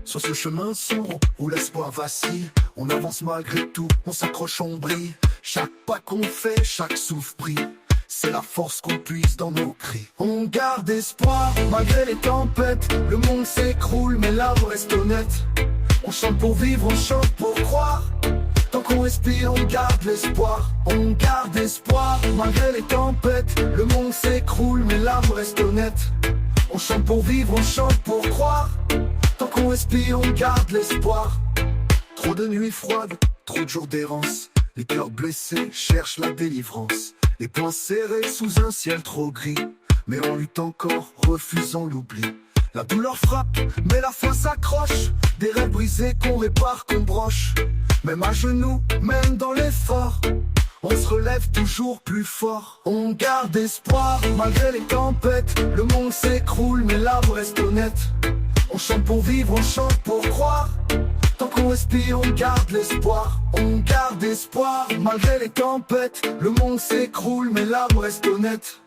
Sur ce chemin sombre où l'espoir vacille, on avance malgré tout, on s'accroche, on brille. Chaque pas qu'on fait, chaque souffle brille. C'est la force qu'on puise dans nos cris. On garde espoir malgré les tempêtes. Le monde s'écroule mais l'âme reste honnête. On chante pour vivre, on chante pour croire. Tant qu'on respire, on garde l'espoir. On garde espoir malgré les tempêtes. Le monde s'écroule mais l'âme reste honnête. On chante pour vivre, on chante pour croire. Tant qu'on respire, on garde l'espoir. Trop de nuits froides, trop de jours d'errance. Les cœurs blessés cherchent la délivrance. Les poings serrés sous un ciel trop gris. Mais on lutte encore, refusant l'oubli. La douleur frappe, mais la foi s'accroche. Des rêves brisés qu'on répare, qu'on broche. Même à genoux, même dans l'effort, on se relève toujours plus fort. On garde espoir malgré les tempêtes. Le monde s'écroule mais l'âme reste honnête. On chante pour vivre, on chante pour croire. Tant qu'on respire, on garde l'espoir. On garde espoir malgré les tempêtes. Le monde s'écroule mais l'âme reste honnête.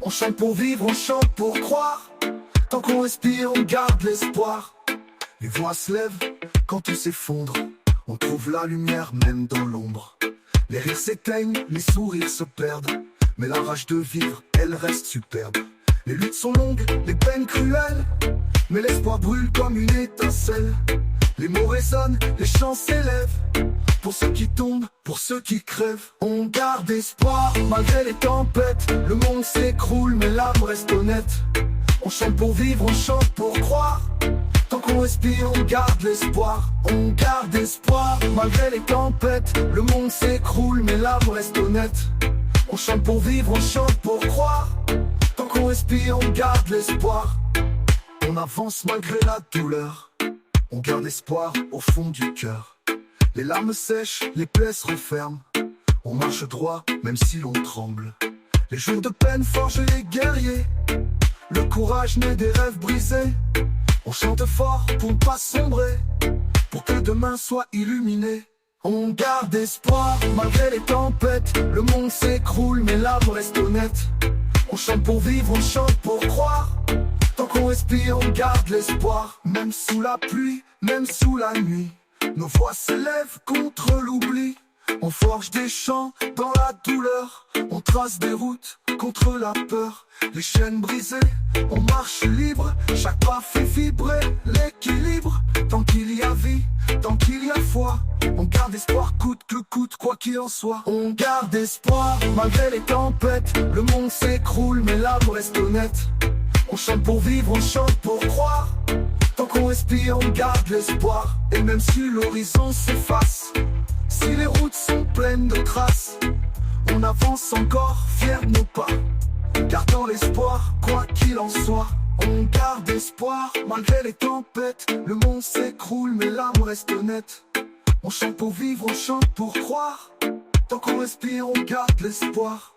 On chante pour vivre, on chante pour croire. Tant qu'on respire, on garde l'espoir. Les voix se lèvent quand tout s'effondre. On trouve la lumière même dans l'ombre. Les rires s'éteignent, les sourires se perdent. Mais la rage de vivre, elle reste superbe. Les luttes sont longues, les peines cruelles, mais l'espoir brûle comme une étincelle. Les mots résonnent, les chants s'élèvent. Pour ceux qui tombent, pour ceux qui crèvent. On garde espoir malgré les tempêtes. Le monde s'écroule mais l'âme reste honnête. On chante pour vivre, on chante pour croire. Tant qu'on respire, on garde l'espoir. On garde espoir malgré les tempêtes. Le monde s'écroule mais l'âme reste honnête. On chante pour vivre, on chante pour croire. Tant qu'on respire, on garde l'espoir. On avance malgré la douleur. On garde espoir au fond du cœur. Les larmes sèchent, les plaies se referment. On marche droit même si l'on tremble. Les jours de peine forgent les guerriers. Le courage naît des rêves brisés. On chante fort pour ne pas sombrer, pour que demain soit illuminé. On garde espoir malgré les tempêtes. Le monde s'écroule mais l'âme reste honnête. On chante pour vivre, on chante pour croire. Tant qu'on respire, on garde l'espoir. Même sous la pluie, même sous la nuit, nos voix s'élèvent contre l'oubli. On forge des chants dans la douleur. On trace des routes contre la peur. Les chaînes brisées, on marche libre. Chaque pas fait vibrer l'équilibre. Tant qu'il y a vie, tant qu'il y a foi, on garde espoir coûte que coûte, quoi qu'il en soit. On garde espoir malgré les tempêtes. Le monde s'écroule mais l'âme reste honnête. On chante pour vivre, on chante pour croire. Tant qu'on respire, on garde l'espoir. Et même si l'horizon s'efface, si les routes sont pleines de traces, on avance encore, fiers de nos pas, gardant l'espoir, quoi qu'il en soit. On garde espoir malgré les tempêtes. Le monde s'écroule mais l'âme reste honnête. On chante pour vivre, on chante pour croire. Tant qu'on respire, on garde l'espoir.